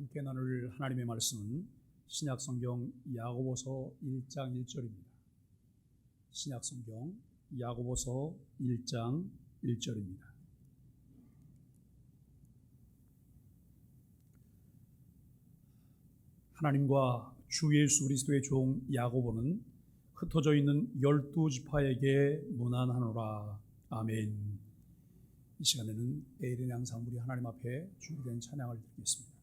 함께 나눌 하나님의 말씀은 신약성경 야고보서 1장 1절입니다. 신약성경 야고보서 1장 1절입니다. 하나님과 주 예수 그리스도의 종 야고보는 흩어져 있는 12지파에게 문안하노라. 아멘. 이 시간에는 에일은 항상 우리 하나님 앞에 준비된 찬양을 드리겠습니다.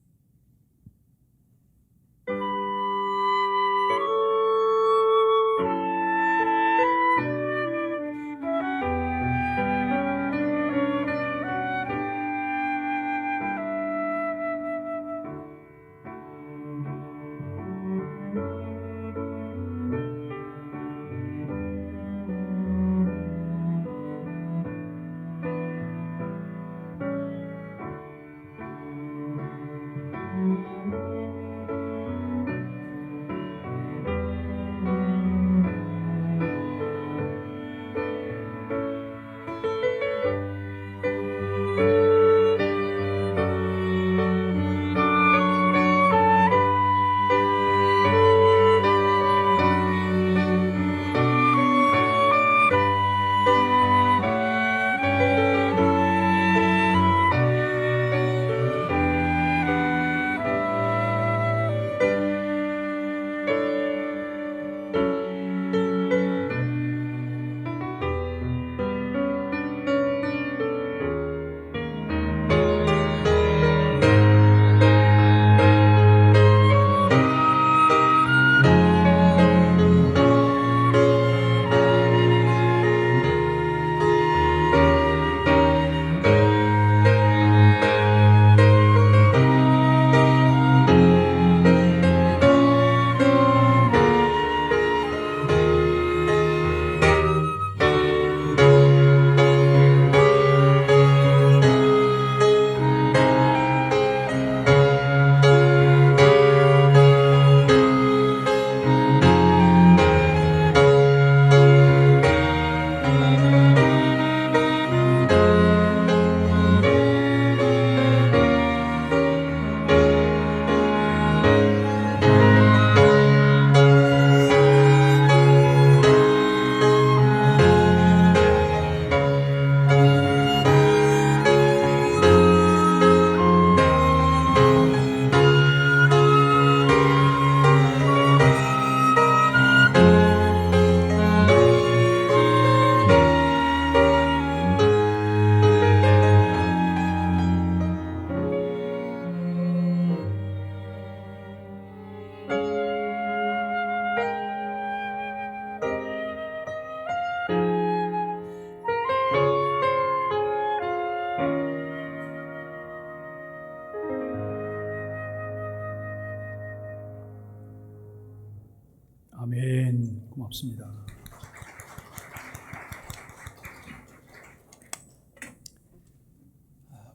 아멘. 고맙습니다.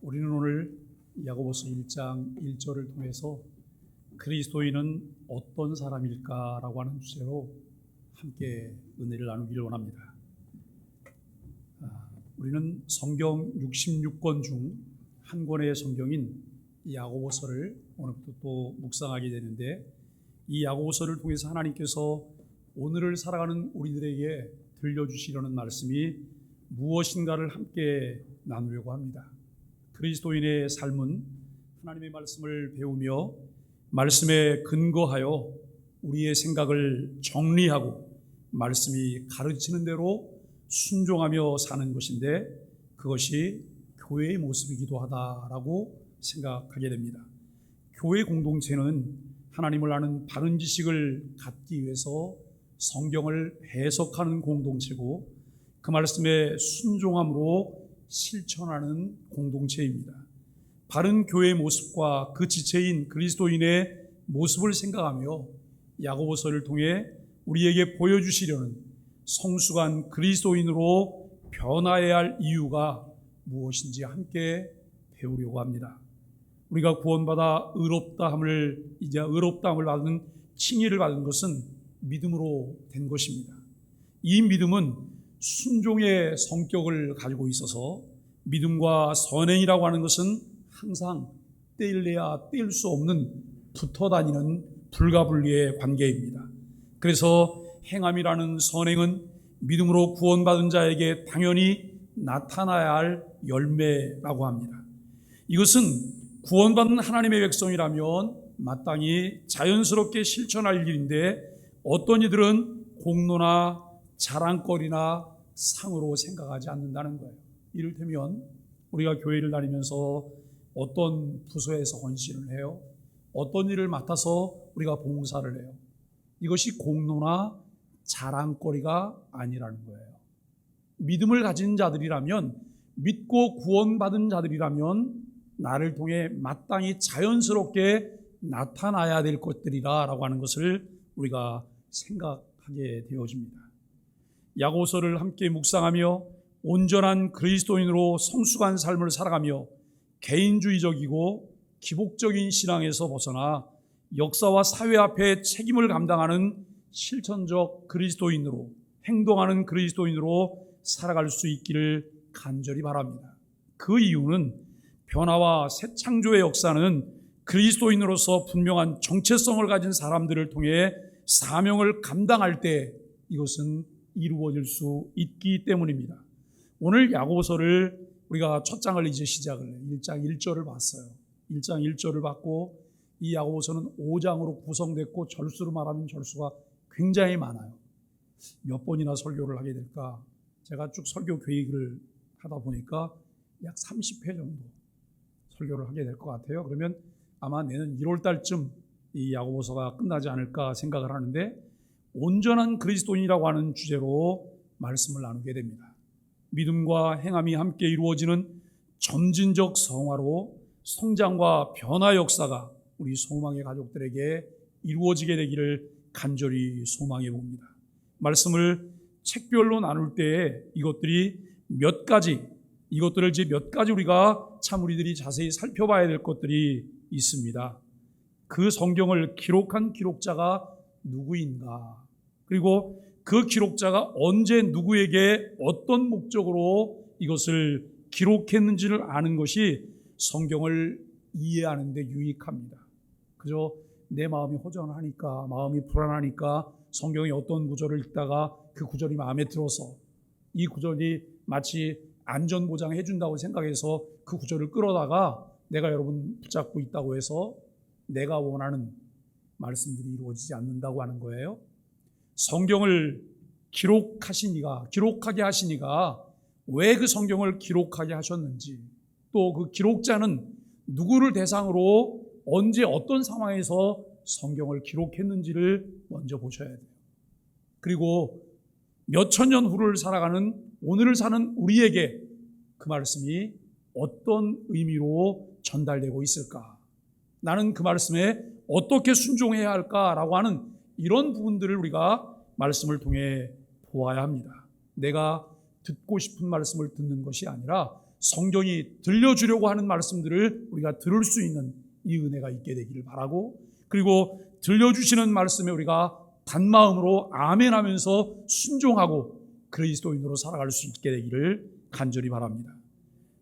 우리는 오늘 야고보서 1장 1절을 통해서 그리스도인은 어떤 사람일까라고 하는 주제로 함께 은혜를 나누기를 원합니다. 우리는 성경 66권 중 한 권의 성경인 야고보서를 오늘부터 또 묵상하게 되는데, 이 야고보서를 통해서 하나님께서 오늘을 살아가는 우리들에게 들려주시려는 말씀이 무엇인가를 함께 나누려고 합니다. 그리스도인의 삶은 하나님의 말씀을 배우며 말씀에 근거하여 우리의 생각을 정리하고 말씀이 가르치는 대로 순종하며 사는 것인데, 그것이 교회의 모습이기도 하다라고 생각하게 됩니다. 교회 공동체는 하나님을 아는 바른 지식을 갖기 위해서 성경을 해석하는 공동체고, 그 말씀에 순종함으로 실천하는 공동체입니다. 바른 교회의 모습과 그 지체인 그리스도인의 모습을 생각하며 야고보서를 통해 우리에게 보여주시려는 성숙한 그리스도인으로 변화해야 할 이유가 무엇인지 함께 배우려고 합니다. 우리가 구원받아 의롭다함을 받는 칭의를 받은 것은 믿음으로 된 것입니다. 이 믿음은 순종의 성격을 가지고 있어서 믿음과 선행이라고 하는 것은 항상 1대1내야 뗄 수 없는 붙어 다니는 불가분리의 관계입니다. 그래서 행함이라는 선행은 믿음으로 구원받은 자에게 당연히 나타나야 할 열매라고 합니다. 이것은 구원받는 하나님의 백성이라면 마땅히 자연스럽게 실천할 일인데 어떤 이들은 공로나 자랑거리나 상으로 생각하지 않는다는 거예요. 이를테면 우리가 교회를 다니면서 어떤 부서에서 헌신을 해요. 어떤 일을 맡아서 우리가 봉사를 해요. 이것이 공로나 자랑거리가 아니라는 거예요. 믿음을 가진 자들이라면, 믿고 구원받은 자들이라면 나를 통해 마땅히 자연스럽게 나타나야 될 것들이다 라고 하는 것을 우리가 생각하게 되어집니다. 야고보서를 함께 묵상하며 온전한 그리스도인으로 성숙한 삶을 살아가며 개인주의적이고 기복적인 신앙에서 벗어나 역사와 사회 앞에 책임을 감당하는 실천적 그리스도인으로, 행동하는 그리스도인으로 살아갈 수 있기를 간절히 바랍니다. 그 이유는 변화와 새 창조의 역사는 그리스도인으로서 분명한 정체성을 가진 사람들을 통해 사명을 감당할 때 이것은 이루어질 수 있기 때문입니다. 오늘 야고보서를 우리가 첫 장을 이제 시작을 해요. 1장 1절을 봤어요. 1장 1절을 봤고 이 야고보서는 5장으로 구성됐고 절수로 말하면 절수가 굉장히 많아요. 몇 번이나 설교를 하게 될까? 제가 쭉 설교 계획을 하다 보니까 약 30회 정도 설교를 하게 될 것 같아요. 그러면 아마 내년 1월 달쯤 이 야고보서가 끝나지 않을까 생각을 하는데 온전한 그리스도인이라고 하는 주제로 말씀을 나누게 됩니다. 믿음과 행함이 함께 이루어지는 점진적 성화로 성장과 변화 역사가 우리 소망의 가족들에게 이루어지게 되기를 간절히 소망해 봅니다. 말씀을 책별로 나눌 때에 이것들을 몇 가지 우리가 참 우리들이 자세히 살펴봐야 될 것들이 있습니다. 그 성경을 기록한 기록자가 누구인가? 그리고 그 기록자가 언제 누구에게 어떤 목적으로 이것을 기록했는지를 아는 것이 성경을 이해하는 데 유익합니다. 그저 내 마음이 허전하니까, 마음이 불안하니까 성경의 어떤 구절을 읽다가 그 구절이 마음에 들어서 이 구절이 마치 안전보장을 해준다고 생각해서 그 구절을 끌어다가 내가 여러분 붙잡고 있다고 해서 내가 원하는 말씀들이 이루어지지 않는다고 하는 거예요. 성경을 기록하게 하시니가 왜 그 성경을 기록하게 하셨는지, 또 그 기록자는 누구를 대상으로 언제 어떤 상황에서 성경을 기록했는지를 먼저 보셔야 돼요. 그리고 몇천 년 후를 살아가는 오늘을 사는 우리에게 그 말씀이 어떤 의미로 전달되고 있을까? 나는 그 말씀에 어떻게 순종해야 할까라고 하는 이런 부분들을 우리가 말씀을 통해 보아야 합니다. 내가 듣고 싶은 말씀을 듣는 것이 아니라 성경이 들려주려고 하는 말씀들을 우리가 들을 수 있는 이 은혜가 있게 되기를 바라고, 그리고 들려주시는 말씀에 우리가 단마음으로 아멘 하면서 순종하고 그리스도인으로 살아갈 수 있게 되기를 간절히 바랍니다.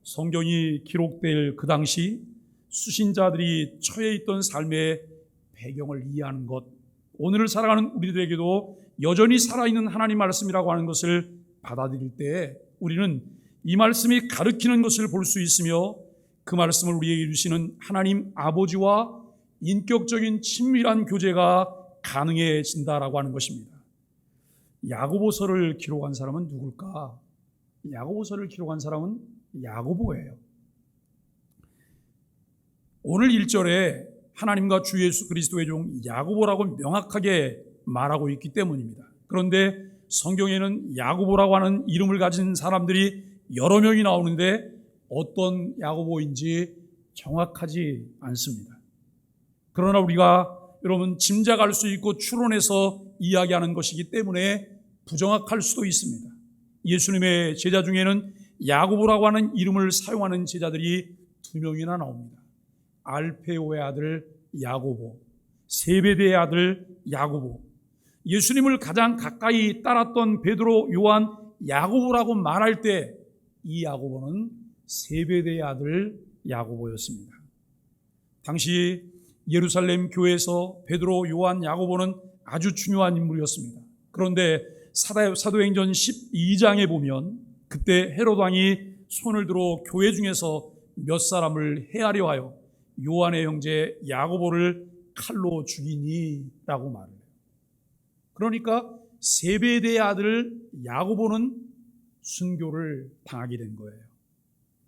성경이 기록될 그 당시 수신자들이 처해 있던 삶의 배경을 이해하는 것, 오늘을 살아가는 우리들에게도 여전히 살아있는 하나님 말씀이라고 하는 것을 받아들일 때 우리는 이 말씀이 가르치는 것을 볼 수 있으며 그 말씀을 우리에게 주시는 하나님 아버지와 인격적인 친밀한 교제가 가능해진다라고 하는 것입니다. 야고보서를 기록한 사람은 누굴까? 야고보서를 기록한 사람은 야고보예요. 오늘 1절에 하나님과 주 예수 그리스도의 종 야고보라고 명확하게 말하고 있기 때문입니다. 그런데 성경에는 야고보라고 하는 이름을 가진 사람들이 여러 명이 나오는데 어떤 야고보인지 정확하지 않습니다. 그러나 우리가 여러분 짐작할 수 있고 추론해서 이야기하는 것이기 때문에 부정확할 수도 있습니다. 예수님의 제자 중에는 야고보라고 하는 이름을 사용하는 제자들이 2명이나 나옵니다. 알페오의 아들 야고보, 세베대의 아들 야고보. 예수님을 가장 가까이 따랐던 베드로, 요한, 야고보라고 말할 때 이 야고보는 세베대의 아들 야고보였습니다. 당시 예루살렘 교회에서 베드로, 요한, 야고보는 아주 중요한 인물이었습니다. 그런데 사도행전 12장에 보면 그때 헤롯 왕이 손을 들어 교회 중에서 몇 사람을 해하려 하여 요한의 형제 야고보를 칼로 죽이니라고 말을 해요. 그러니까 세베대의 아들 야고보는 순교를 당하게 된 거예요.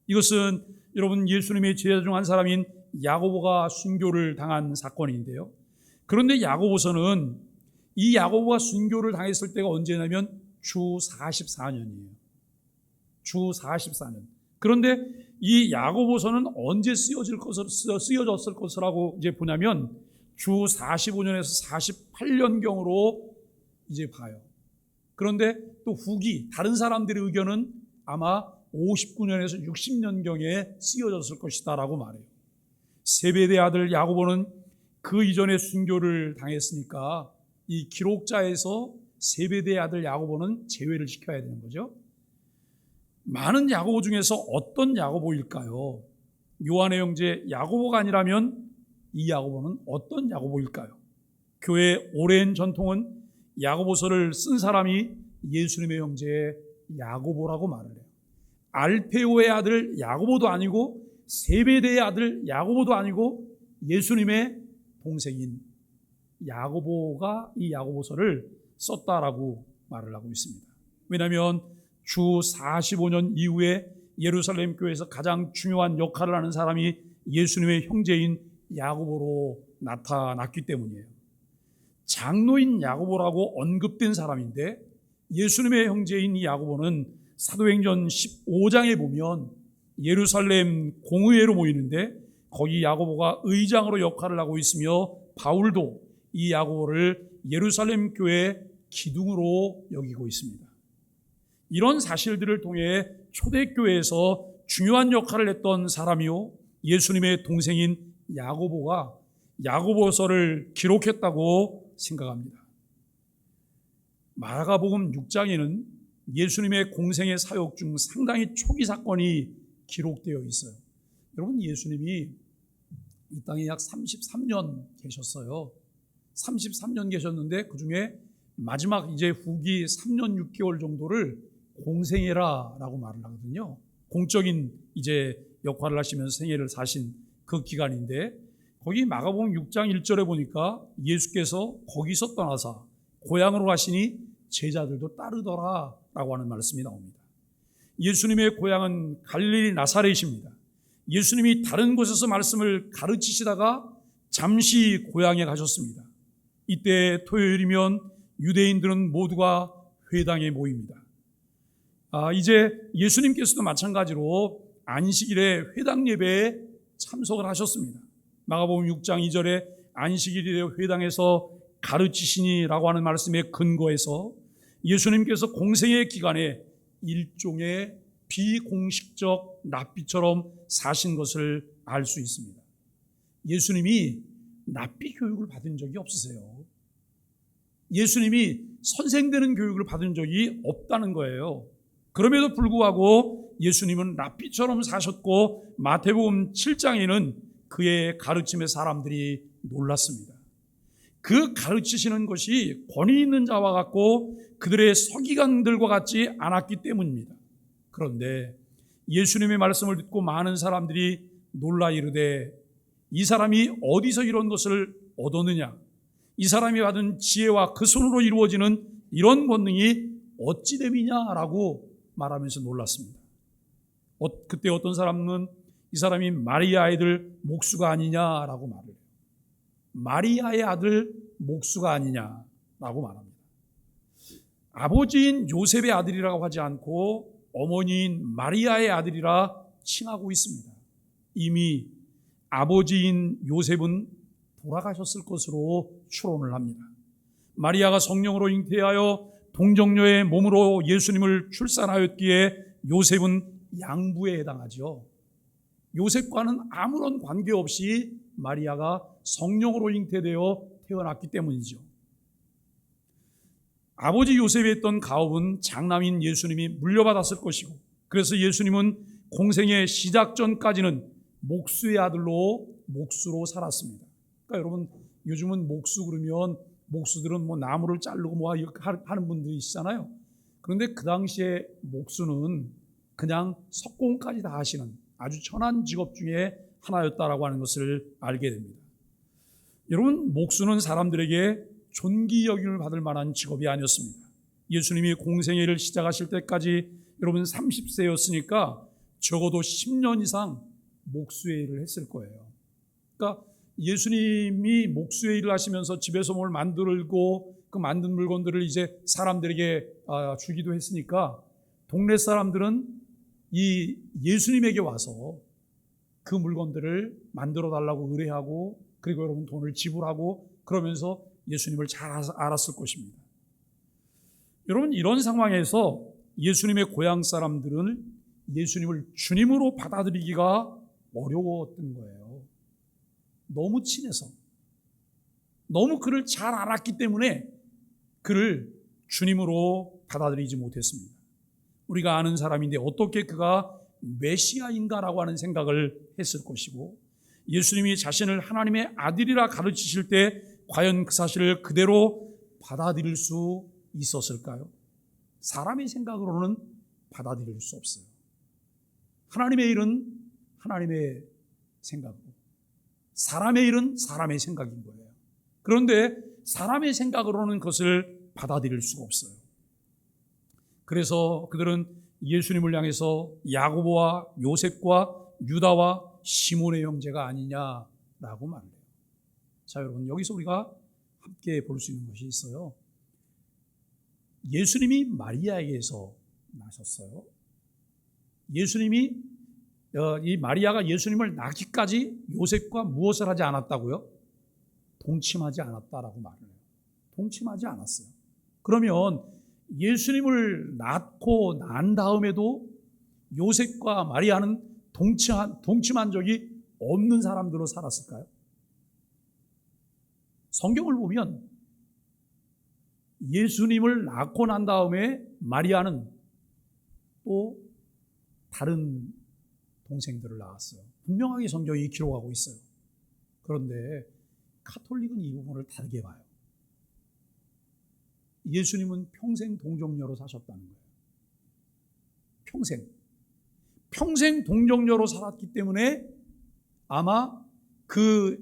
이것은 여러분 예수님의 제자 중 한 사람인 야고보가 순교를 당한 사건인데요. 그런데 야고보서는 이 야고보가 순교를 당했을 때가 언제냐면 주 44년이에요. 주 44년. 그런데 이 야고보서는 언제 쓰여졌을 것이라고 이제 보냐면 주 45년에서 48년경으로 이제 봐요. 그런데 또 후기, 다른 사람들의 의견은 아마 59년에서 60년경에 쓰여졌을 것이다 라고 말해요. 세베대 아들 야고보는 그 이전에 순교를 당했으니까 이 기록자에서 세베대 아들 야고보는 제외를 시켜야 되는 거죠. 많은 야고보 중에서 어떤 야고보일까요? 요한의 형제 야고보가 아니라면 이 야고보는 어떤 야고보일까요? 교회의 오랜 전통은 야고보서를 쓴 사람이 예수님의 형제 야고보라고 말을 해요. 알페오의 아들 야고보도 아니고 세베대의 아들 야고보도 아니고 예수님의 동생인 야고보가 이 야고보서를 썼다라고 말을 하고 있습니다. 왜냐하면 주 45년 이후에 예루살렘 교회에서 가장 중요한 역할을 하는 사람이 예수님의 형제인 야고보로 나타났기 때문이에요. 장로인 야고보라고 언급된 사람인데 예수님의 형제인 이 야고보는 사도행전 15장에 보면 예루살렘 공의회로 모이는데 거기 야고보가 의장으로 역할을 하고 있으며 바울도 이 야고보를 예루살렘 교회의 기둥으로 여기고 있습니다. 이런 사실들을 통해 초대교회에서 중요한 역할을 했던 사람이요 예수님의 동생인 야고보가 야고보서를 기록했다고 생각합니다. 마가복음 6장에는 예수님의 공생의 사역 중 상당히 초기 사건이 기록되어 있어요. 여러분 예수님이 이 땅에 약 33년 계셨어요. 33년 계셨는데 그 중에 마지막 이제 후기 3년 6개월 정도를 공생애라라고 말을 하거든요. 공적인 이제 역할을 하시면서 생애를 사신 그 기간인데 거기 마가복음 6장 1절에 보니까 예수께서 거기서 떠나사 고향으로 가시니 제자들도 따르더라라고 하는 말씀이 나옵니다. 예수님의 고향은 갈릴리 나사렛입니다. 예수님이 다른 곳에서 말씀을 가르치시다가 잠시 고향에 가셨습니다. 이때 토요일이면 유대인들은 모두가 회당에 모입니다. 이제 예수님께서도 마찬가지로 안식일에 회당 예배에 참석을 하셨습니다. 마가복음 6장 2절에 안식일에 회당에서 가르치시니라고 하는 말씀에 근거해서 예수님께서 공생의 기간에 일종의 비공식적 랍비처럼 사신 것을 알 수 있습니다. 예수님이 랍비 교육을 받은 적이 없으세요. 예수님이 선생되는 교육을 받은 적이 없다는 거예요. 그럼에도 불구하고 예수님은 랍비처럼 사셨고 마태복음 7장에는 그의 가르침에 사람들이 놀랐습니다. 그 가르치시는 것이 권위 있는 자와 같고 그들의 서기관들과 같지 않았기 때문입니다. 그런데 예수님의 말씀을 듣고 많은 사람들이 놀라 이르되 이 사람이 어디서 이런 것을 얻었느냐? 이 사람이 받은 지혜와 그 손으로 이루어지는 이런 권능이 어찌 됨이냐라고 말하면서 놀랐습니다. 그때 어떤 사람은 이 사람이 마리아의 아들 목수가 아니냐라고 말을 해요. 마리아의 아들 목수가 아니냐라고 말합니다. 아버지인 요셉의 아들이라고 하지 않고 어머니인 마리아의 아들이라 칭하고 있습니다. 이미 아버지인 요셉은 돌아가셨을 것으로 추론을 합니다. 마리아가 성령으로 잉태하여 동정녀의 몸으로 예수님을 출산하였기에 요셉은 양부에 해당하죠. 요셉과는 아무런 관계없이 마리아가 성령으로 잉태되어 태어났기 때문이죠. 아버지 요셉이 했던 가업은 장남인 예수님이 물려받았을 것이고 그래서 예수님은 공생의 시작 전까지는 목수의 아들로 목수로 살았습니다. 그러니까 여러분 요즘은 목수 그러면 목수들은 뭐 나무를 자르고 뭐 하는 분들이 있잖아요. 그런데 그 당시에 목수는 그냥 석공까지 다 하시는 아주 천한 직업 중에 하나였다라고 하는 것을 알게 됩니다. 여러분, 목수는 사람들에게 존귀 여김을 받을 만한 직업이 아니었습니다. 예수님이 공생의 일을 시작하실 때까지 여러분 30세였으니까 적어도 10년 이상 목수의 일을 했을 거예요. 그러니까 예수님이 목수의 일을 하시면서 집에서 뭘 만들고 그 만든 물건들을 이제 사람들에게 주기도 했으니까 동네 사람들은 이 예수님에게 와서 그 물건들을 만들어 달라고 의뢰하고 그리고 여러분 돈을 지불하고 그러면서 예수님을 잘 알았을 것입니다. 여러분, 이런 상황에서 예수님의 고향 사람들은 예수님을 주님으로 받아들이기가 어려웠던 거예요. 너무 친해서, 너무 그를 잘 알았기 때문에 그를 주님으로 받아들이지 못했습니다. 우리가 아는 사람인데 어떻게 그가 메시아인가라고 하는 생각을 했을 것이고, 예수님이 자신을 하나님의 아들이라 가르치실 때 과연 그 사실을 그대로 받아들일 수 있었을까요? 사람의 생각으로는 받아들일 수 없어요. 하나님의 일은 하나님의 생각이고 사람의 일은 사람의 생각인 거예요. 그런데 사람의 생각으로는 그것을 받아들일 수가 없어요. 그래서 그들은 예수님을 향해서 야고보와 요셉과 유다와 시몬의 형제가 아니냐라고 말해요. 자, 여러분, 여기서 우리가 함께 볼 수 있는 것이 있어요. 예수님이 마리아에게서 나셨어요. 예수님이 이 마리아가 예수님을 낳기까지 요셉과 무엇을 하지 않았다고요? 동침하지 않았다라고 말을 해요. 동침하지 않았어요. 그러면 예수님을 낳고 난 다음에도 요셉과 마리아는 동침한 적이 없는 사람들로 살았을까요? 성경을 보면 예수님을 낳고 난 다음에 마리아는 또 다른 동생들을 낳았어요. 분명하게 성경이 기록하고 있어요. 그런데 가톨릭은 이 부분을 다르게 봐요. 예수님은 평생 동정녀로 사셨다는 거예요. 평생 동정녀로 살았기 때문에 아마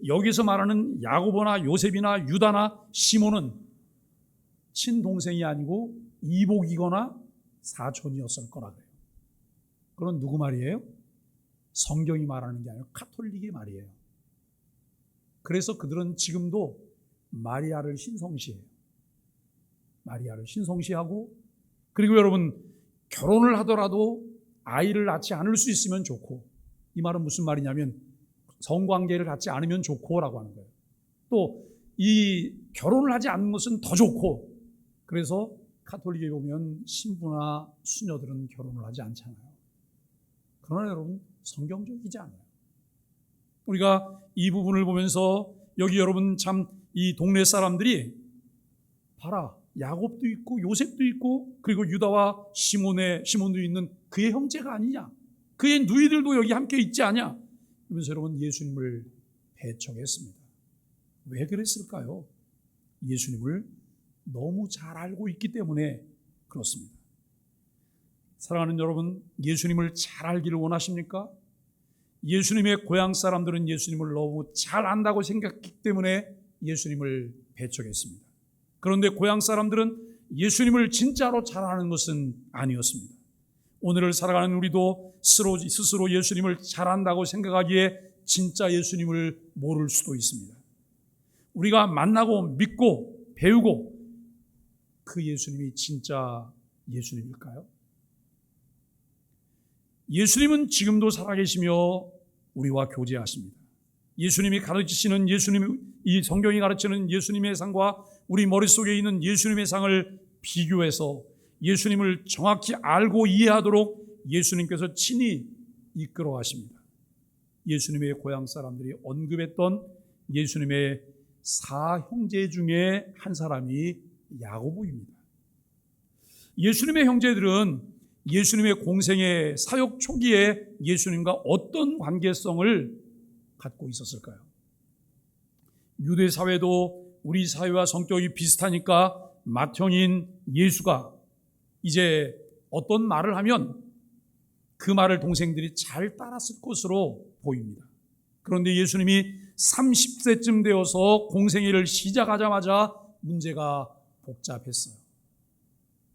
여기서 말하는 야고보나 요셉이나 유다나 시몬은 친동생이 아니고 이복이거나 사촌이었을 거라 그래요. 그건 누구 말이에요? 성경이 말하는 게 아니라 가톨릭의 말이에요. 그래서 그들은 지금도 마리아를 신성시해요. 마리아를 신성시하고, 그리고 여러분, 결혼을 하더라도 아이를 낳지 않을 수 있으면 좋고, 이 말은 무슨 말이냐면 성관계를 갖지 않으면 좋고라고 하는 거예요. 또 이 결혼을 하지 않는 것은 더 좋고, 그래서 가톨릭에 보면 신부나 수녀들은 결혼을 하지 않잖아요. 그러나 여러분, 성경적이지 않아요. 우리가 이 부분을 보면서 여기 여러분 참 이 동네 사람들이 봐라, 야곱도 있고 요셉도 있고 그리고 유다와 시몬도 있는 그의 형제가 아니냐, 그의 누이들도 여기 함께 있지 않냐, 그러면서 여러분 예수님을 배척했습니다. 왜 그랬을까요? 예수님을 너무 잘 알고 있기 때문에 그렇습니다. 사랑하는 여러분, 예수님을 잘 알기를 원하십니까? 예수님의 고향 사람들은 예수님을 너무 잘 안다고 생각했기 때문에 예수님을 배척했습니다. 그런데 고향 사람들은 예수님을 진짜로 잘 아는 것은 아니었습니다. 오늘을 살아가는 우리도 스스로 예수님을 잘 안다고 생각하기에 진짜 예수님을 모를 수도 있습니다. 우리가 만나고 믿고 배우고 그 예수님이 진짜 예수님일까요? 예수님은 지금도 살아계시며 우리와 교제하십니다. 예수님이 가르치시는 이 성경이 가르치는 예수님의 상과 우리 머릿속에 있는 예수님의 상을 비교해서 예수님을 정확히 알고 이해하도록 예수님께서 친히 이끌어 가십니다. 예수님의 고향 사람들이 언급했던 예수님의 사형제 중에 한 사람이 야고보입니다. 예수님의 형제들은 예수님의 공생의 사역 초기에 예수님과 어떤 관계성을 갖고 있었을까요? 유대 사회도 우리 사회와 성격이 비슷하니까 맏형인 예수가 이제 어떤 말을 하면 그 말을 동생들이 잘 따랐을 것으로 보입니다. 그런데 예수님이 30세쯤 되어서 공생애를 시작하자마자 문제가 복잡했어요.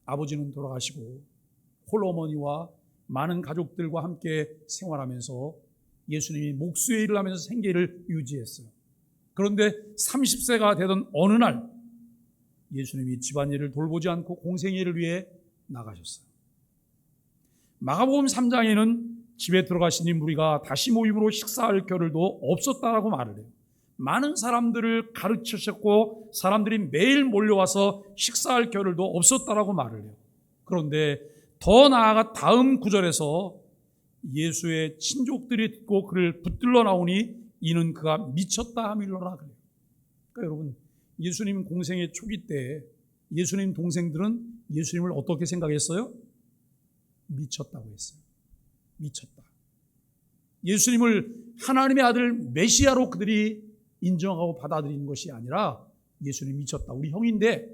아버지는 돌아가시고 홀 어머니와 많은 가족들과 함께 생활하면서 예수님이 목수의 일을 하면서 생계를 유지했어요. 그런데 30세가 되던 어느 날 예수님이 집안일을 돌보지 않고 공생애를 위해 나가셨어요. 마가복음 3장에는 집에 들어가시니 무리가 다시 모임으로 식사할 겨를도 없었다라고 말을 해요. 많은 사람들을 가르치셨고 사람들이 매일 몰려와서 식사할 겨를도 없었다라고 말을 해요. 그런데 더 나아가 다음 구절에서 예수의 친족들이 듣고 그를 붙들러 나오니 이는 그가 미쳤다 하밀러라 그래요. 그러니까 여러분, 예수님 공생의 초기 때 예수님 동생들은 예수님을 어떻게 생각했어요? 미쳤다고 했어요. 미쳤다. 예수님을 하나님의 아들 메시아로 그들이 인정하고 받아들이는 것이 아니라 예수님 미쳤다. 우리 형인데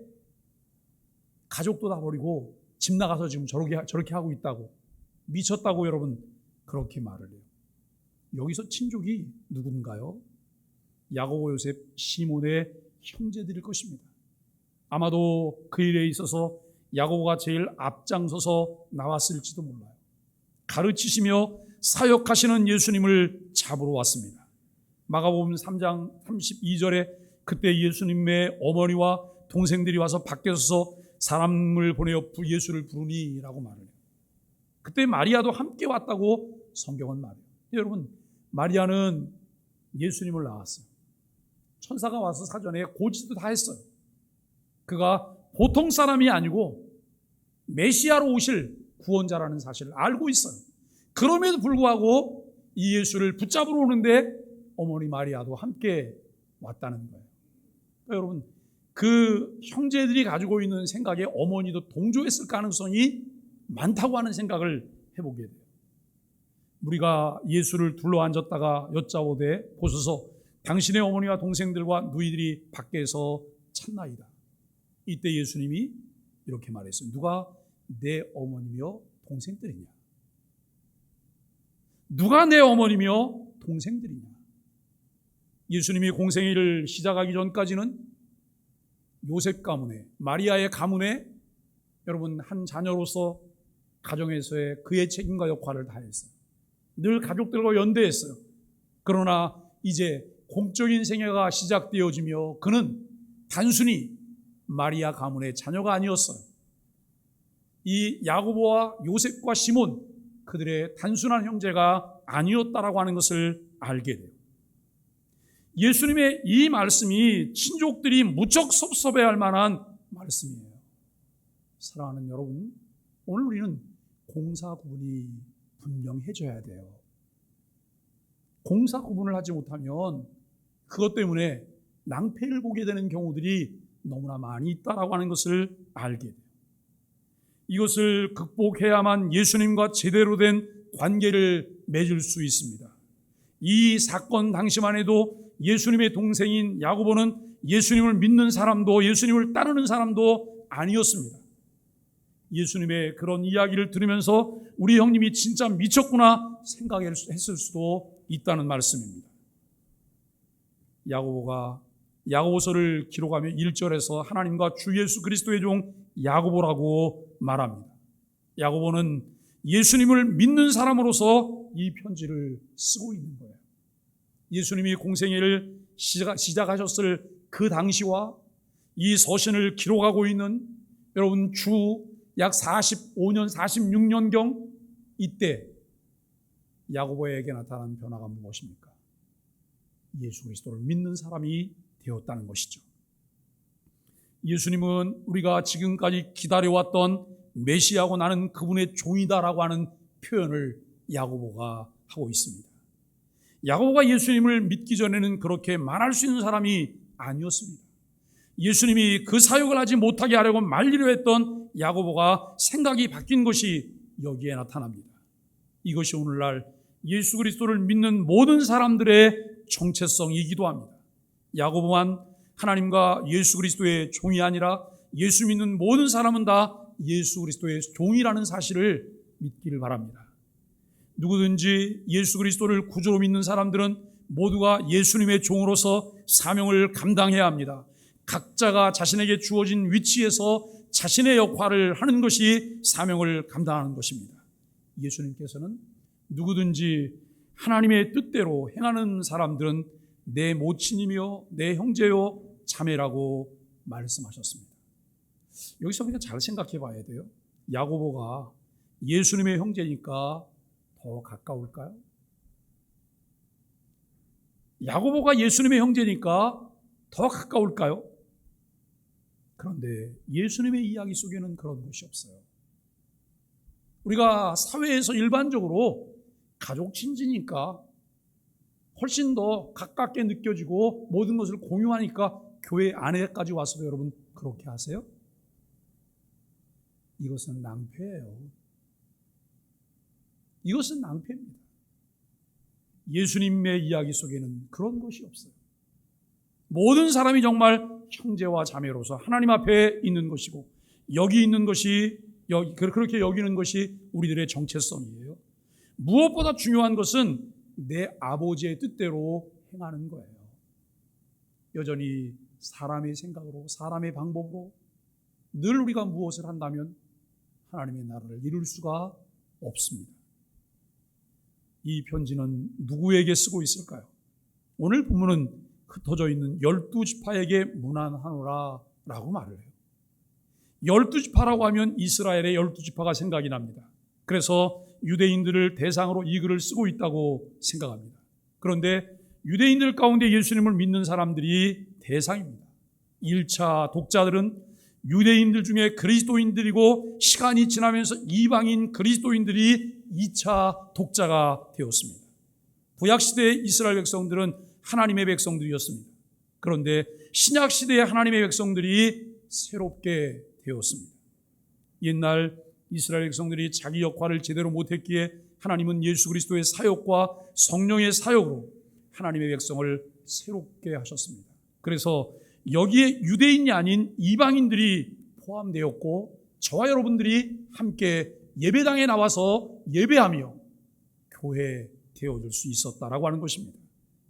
가족도 다 버리고 집 나가서 지금 저렇게 하고 있다고, 미쳤다고 여러분 그렇게 말을 해요. 여기서 친족이 누군가요? 야고보, 요셉, 시몬의 형제들일 것입니다. 아마도 그 일에 있어서 야고보가 제일 앞장서서 나왔을지도 몰라요. 가르치시며 사역하시는 예수님을 잡으러 왔습니다. 마가복음 3장 32절에 그때 예수님의 어머니와 동생들이 와서 밖에 서서 사람을 보내어 예수를 부르니 라고 말을 해요. 그때 마리아도 함께 왔다고 성경은 말해요. 여러분, 마리아는 예수님을 낳았어요. 천사가 와서 사전에 고지도 다 했어요. 그가 보통 사람이 아니고 메시아로 오실 구원자라는 사실을 알고 있어요. 그럼에도 불구하고 이 예수를 붙잡으러 오는데 어머니 마리아도 함께 왔다는 거예요. 그러니까 여러분, 그 형제들이 가지고 있는 생각에 어머니도 동조했을 가능성이 많다고 하는 생각을 해보게 돼요. 우리가 예수를 둘러앉았다가 여짜오되 보소서 당신의 어머니와 동생들과 누이들이 밖에서 찾나이다. 이때 예수님이 이렇게 말했어요. 누가 내 어머니며 동생들이냐? 누가 내 어머니며 동생들이냐? 예수님이 공생애를 시작하기 전까지는 요셉 가문에, 마리아의 가문에 여러분 한 자녀로서 가정에서의 그의 책임과 역할을 다했어요. 늘 가족들과 연대했어요. 그러나 이제 공적인 생애가 시작되어지며 그는 단순히 마리아 가문의 자녀가 아니었어요. 이 야고보와 요셉과 시몬, 그들의 단순한 형제가 아니었다라고 하는 것을 알게 돼요. 예수님의 이 말씀이 친족들이 무척 섭섭해할 만한 말씀이에요. 사랑하는 여러분, 오늘 우리는 공사 구분이 분명해져야 돼요. 공사 구분을 하지 못하면 그것 때문에 낭패를 보게 되는 경우들이 너무나 많이 있다라고 하는 것을 알게 돼요. 이것을 극복해야만 예수님과 제대로 된 관계를 맺을 수 있습니다. 이 사건 당시만 해도 예수님의 동생인 야고보는 예수님을 믿는 사람도 예수님을 따르는 사람도 아니었습니다. 예수님의 그런 이야기를 들으면서 우리 형님이 진짜 미쳤구나 생각했을 수도 있다는 말씀입니다. 야고보가 야고보서를 기록하며 1절에서 하나님과 주 예수 그리스도의 종 야고보라고 말합니다. 야고보는 예수님을 믿는 사람으로서 이 편지를 쓰고 있는 거예요. 예수님이 공생애를 시작하셨을 그 당시와 이 서신을 기록하고 있는 여러분 주 약 45년, 46년경 이때 야고보에게 나타난 변화가 무엇입니까? 예수 그리스도를 믿는 사람이 되었다는 것이죠. 예수님은 우리가 지금까지 기다려왔던 메시아고 나는 그분의 종이다라고 하는 표현을 야고보가 하고 있습니다. 야고보가 예수님을 믿기 전에는 그렇게 말할 수 있는 사람이 아니었습니다. 예수님이 그 사역을 하지 못하게 하려고 말리려 했던 야고보가 생각이 바뀐 것이 여기에 나타납니다. 이것이 오늘날 예수 그리스도를 믿는 모든 사람들의 정체성이기도 합니다. 야고보만 하나님과 예수 그리스도의 종이 아니라 예수 믿는 모든 사람은 다 예수 그리스도의 종이라는 사실을 믿기를 바랍니다. 누구든지 예수 그리스도를 구주로 믿는 사람들은 모두가 예수님의 종으로서 사명을 감당해야 합니다. 각자가 자신에게 주어진 위치에서 자신의 역할을 하는 것이 사명을 감당하는 것입니다. 예수님께서는 누구든지 하나님의 뜻대로 행하는 사람들은 내 모친이며 내 형제요 자매라고 말씀하셨습니다. 여기서 우리가 잘 생각해 봐야 돼요. 야고보가 예수님의 형제니까 더 가까울까요? 야고보가 예수님의 형제니까 더 가까울까요? 그런데 예수님의 이야기 속에는 그런 것이 없어요. 우리가 사회에서 일반적으로 가족 친지니까 훨씬 더 가깝게 느껴지고 모든 것을 공유하니까 교회 안에까지 와서도 여러분 그렇게 하세요? 이것은 낭패예요. 이것은 낭패입니다. 예수님의 이야기 속에는 그런 것이 없어요. 모든 사람이 정말 형제와 자매로서 하나님 앞에 있는 것이고 여기 있는 것이 그렇게 여기는 것이 우리들의 정체성이에요. 무엇보다 중요한 것은 내 아버지의 뜻대로 행하는 거예요. 여전히 사람의 생각으로 사람의 방법으로 늘 우리가 무엇을 한다면 하나님의 나라를 이룰 수가 없습니다. 이 편지는 누구에게 쓰고 있을까요? 오늘 본문은 흩어져 있는 12지파에게 문안하노라 라고 말을 해요. 12지파라고 하면 이스라엘의 12지파가 생각이 납니다. 그래서 유대인들을 대상으로 이 글을 쓰고 있다고 생각합니다. 그런데 유대인들 가운데 예수님을 믿는 사람들이 대상입니다. 1차 독자들은 유대인들 중에 그리스도인들이고 시간이 지나면서 이방인 그리스도인들이 2차 독자가 되었습니다. 구약시대의 이스라엘 백성들은 하나님의 백성들이었습니다. 그런데 신약시대의 하나님의 백성들이 새롭게 되었습니다. 옛날 이스라엘 백성들이 자기 역할을 제대로 못했기에 하나님은 예수 그리스도의 사역과 성령의 사역으로 하나님의 백성을 새롭게 하셨습니다. 그래서 여기에 유대인이 아닌 이방인들이 포함되었고 저와 여러분들이 함께 예배당에 나와서 예배하며 교회 되어줄 수 있었다라고 하는 것입니다.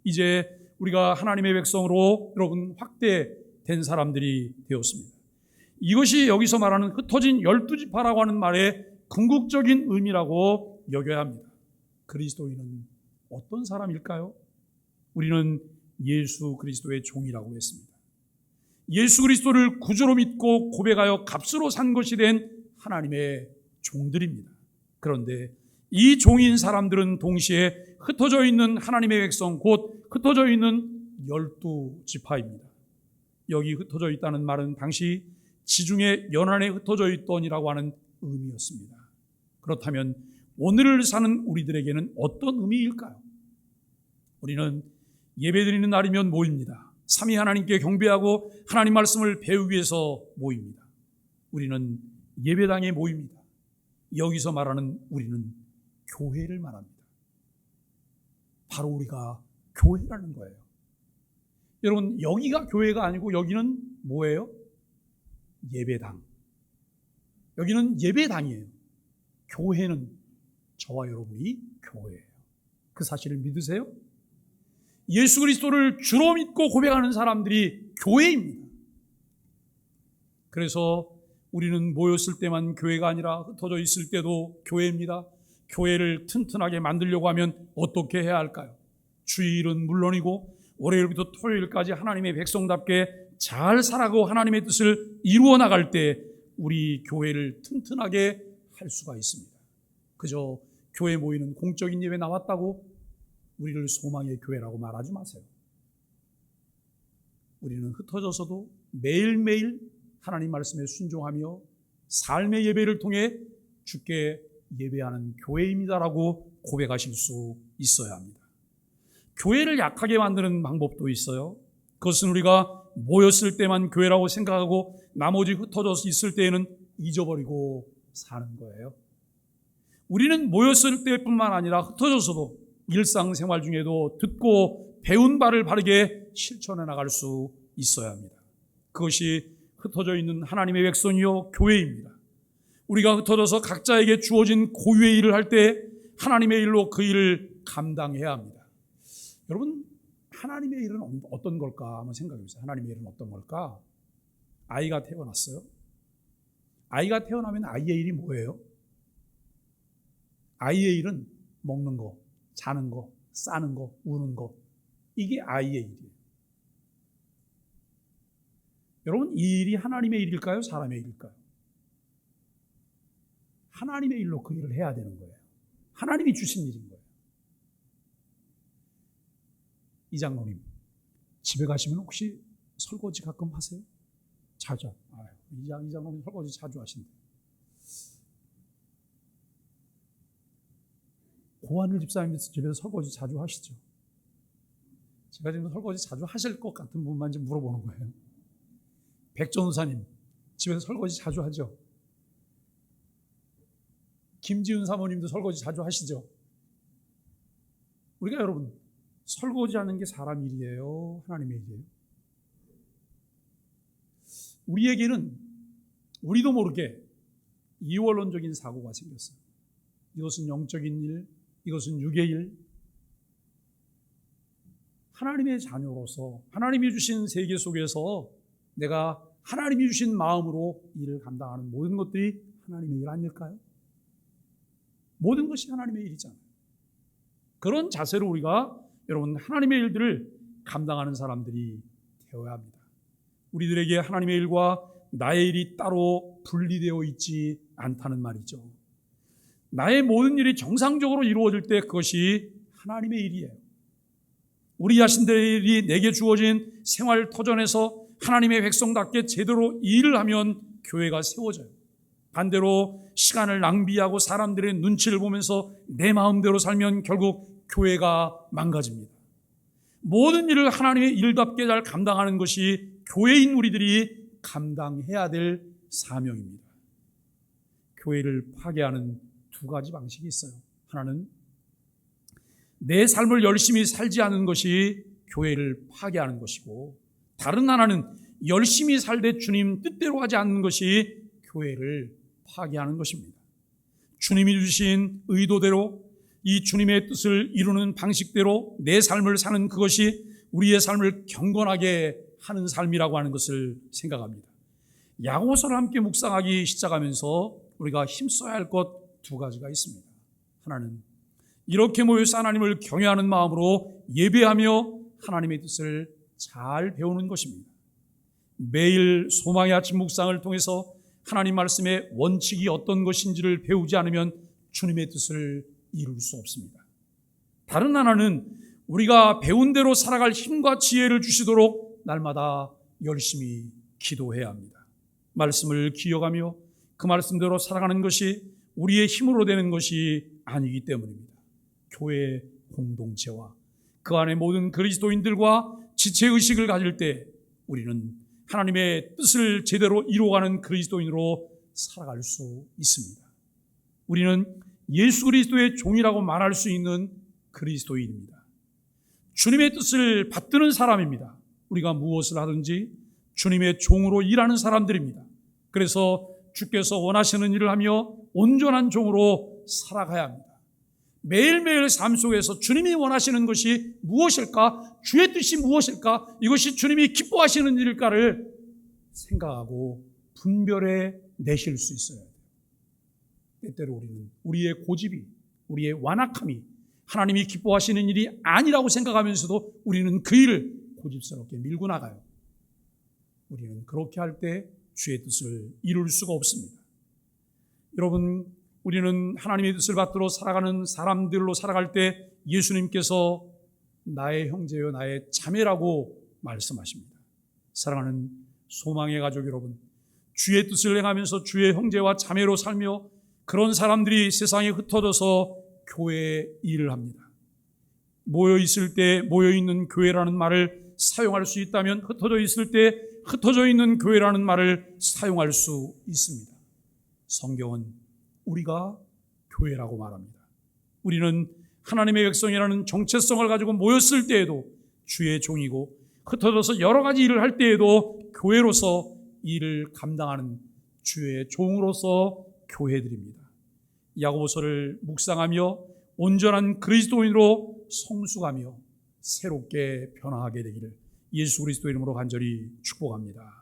이제 우리가 하나님의 백성으로 여러분 확대된 사람들이 되었습니다. 이것이 여기서 말하는 흩어진 12지파라고 하는 말의 궁극적인 의미라고 여겨야 합니다. 그리스도인은 어떤 사람일까요? 우리는 예수 그리스도의 종이라고 했습니다. 예수 그리스도를 구주로 믿고 고백하여 값으로 산 것이 된 하나님의 종들입니다. 그런데 이 종인 사람들은 동시에 흩어져 있는 하나님의 백성, 곧 흩어져 있는 12지파입니다. 여기 흩어져 있다는 말은 당시 지중해 연안에 흩어져 있더니라고 하는 의미였습니다. 그렇다면 오늘을 사는 우리들에게는 어떤 의미일까요? 우리는 예배드리는 날이면 모입니다. 삼위 하나님께 경배하고 하나님 말씀을 배우기 위해서 모입니다. 우리는 예배당에 모입니다. 여기서 말하는 우리는 교회를 말합니다. 바로 우리가 교회라는 거예요. 여러분, 여기가 교회가 아니고 여기는 뭐예요? 예배당. 여기는 예배당이에요. 교회는 저와 여러분이 교회예요. 그 사실을 믿으세요? 예수 그리스도를 주로 믿고 고백하는 사람들이 교회입니다. 그래서 우리는 모였을 때만 교회가 아니라 흩어져 있을 때도 교회입니다. 교회를 튼튼하게 만들려고 하면 어떻게 해야 할까요? 주일은 물론이고 월요일부터 토요일까지 하나님의 백성답게 잘 살아가고 하나님의 뜻을 이루어 나갈 때 우리 교회를 튼튼하게 할 수가 있습니다. 그저 교회 모이는 공적인 예배 나왔다고 우리를 소망의 교회라고 말하지 마세요. 우리는 흩어져서도 매일매일 하나님 말씀에 순종하며 삶의 예배를 통해 주께 예배하는 교회입니다라고 고백하실 수 있어야 합니다. 교회를 약하게 만드는 방법도 있어요. 그것은 우리가 모였을 때만 교회라고 생각하고 나머지 흩어져서 있을 때에는 잊어버리고 사는 거예요. 우리는 모였을 때뿐만 아니라 흩어져서도 일상생활 중에도 듣고 배운 바를 바르게 실천해 나갈 수 있어야 합니다. 그것이 흩어져 있는 하나님의 백성이요 교회입니다. 우리가 흩어져서 각자에게 주어진 고유의 일을 할 때 하나님의 일로 그 일을 감당해야 합니다. 여러분, 하나님의 일은 어떤 걸까 한번 생각해 보세요. 하나님의 일은 어떤 걸까? 아이가 태어났어요. 아이가 태어나면 아이의 일이 뭐예요? 아이의 일은 먹는 거, 자는 거, 싸는 거, 우는 거. 이게 아이의 일이에요. 여러분, 이 일이 하나님의 일일까요? 사람의 일일까요? 하나님의 일로 그 일을 해야 되는 거예요. 하나님이 주신 일인 거예요. 이 장로님, 집에 가시면 혹시 설거지 가끔 하세요? 자주. 이 장로님 설거지 자주 하신대. 고하늘 집사님 집에서 설거지 자주 하시죠? 제가 지금 설거지 자주 하실 것 같은 분만 좀 물어보는 거예요. 백전우사님 집에서 설거지 자주 하죠? 김지훈 사모님도 설거지 자주 하시죠? 우리가 여러분, 설거지하는 게 사람 일이에요? 하나님의 일이에요? 우리에게는 우리도 모르게 이원론적인 사고가 생겼어요. 이것은 영적인 일, 이것은 육의 일. 하나님의 자녀로서 하나님이 주신 세계 속에서 내가 하나님이 주신 마음으로 일을 감당하는 모든 것들이 하나님의 일 아닐까요? 모든 것이 하나님의 일이잖아요. 그런 자세로 우리가 여러분 하나님의 일들을 감당하는 사람들이 되어야 합니다. 우리들에게 하나님의 일과 나의 일이 따로 분리되어 있지 않다는 말이죠. 나의 모든 일이 정상적으로 이루어질 때 그것이 하나님의 일이에요. 우리 자신들이 내게 주어진 생활 터전에서 하나님의 백성답게 제대로 일을 하면 교회가 세워져요. 반대로 시간을 낭비하고 사람들의 눈치를 보면서 내 마음대로 살면 결국 교회가 망가집니다. 모든 일을 하나님의 일답게 잘 감당하는 것이 교회인 우리들이 감당해야 될 사명입니다. 교회를 파괴하는 두 가지 방식이 있어요. 하나는 내 삶을 열심히 살지 않는 것이 교회를 파괴하는 것이고, 다른 하나는 열심히 살되 주님 뜻대로 하지 않는 것이 교회를 파괴하는 것입니다. 주님이 주신 의도대로 이 주님의 뜻을 이루는 방식대로 내 삶을 사는 그것이 우리의 삶을 경건하게 하는 삶이라고 하는 것을 생각합니다. 야고보서를 함께 묵상하기 시작하면서 우리가 힘써야 할 것 두 가지가 있습니다. 하나는 이렇게 모여서 하나님을 경외하는 마음으로 예배하며 하나님의 뜻을 잘 배우는 것입니다. 매일 소망의 아침 묵상을 통해서 하나님 말씀의 원칙이 어떤 것인지를 배우지 않으면 주님의 뜻을 이룰 수 없습니다. 다른 하나는 우리가 배운 대로 살아갈 힘과 지혜를 주시도록 날마다 열심히 기도해야 합니다. 말씀을 기억하며 그 말씀대로 살아가는 것이 우리의 힘으로 되는 것이 아니기 때문입니다. 교회 공동체와 그 안에 모든 그리스도인들과 지체의식을 가질 때 우리는 하나님의 뜻을 제대로 이루어가는 그리스도인으로 살아갈 수 있습니다. 우리는 예수 그리스도의 종이라고 말할 수 있는 그리스도인입니다. 주님의 뜻을 받드는 사람입니다. 우리가 무엇을 하든지 주님의 종으로 일하는 사람들입니다. 그래서 주께서 원하시는 일을 하며 온전한 종으로 살아가야 합니다. 매일매일 삶 속에서 주님이 원하시는 것이 무엇일까? 주의 뜻이 무엇일까? 이것이 주님이 기뻐하시는 일일까를 생각하고 분별해 내실 수 있어야 돼요. 때때로 우리는 우리의 고집이, 우리의 완악함이 하나님이 기뻐하시는 일이 아니라고 생각하면서도 우리는 그 일을 고집스럽게 밀고 나가요. 우리는 그렇게 할 때 주의 뜻을 이룰 수가 없습니다. 여러분, 우리는 하나님의 뜻을 받들어 살아가는 사람들로 살아갈 때 예수님께서 나의 형제요 나의 자매라고 말씀하십니다. 사랑하는 소망의 가족 여러분, 주의 뜻을 행하면서 주의 형제와 자매로 살며 그런 사람들이 세상에 흩어져서 교회의 일을 합니다. 모여있을 때 모여있는 교회라는 말을 사용할 수 있다면 흩어져 있을 때 흩어져 있는 교회라는 말을 사용할 수 있습니다. 성경은 우리가 교회라고 말합니다. 우리는 하나님의 백성이라는 정체성을 가지고 모였을 때에도 주의 종이고 흩어져서 여러 가지 일을 할 때에도 교회로서 일을 감당하는 주의 종으로서 교회들입니다. 야고보서를 묵상하며 온전한 그리스도인으로 성숙하며 새롭게 변화하게 되기를 예수 그리스도 이름으로 간절히 축복합니다.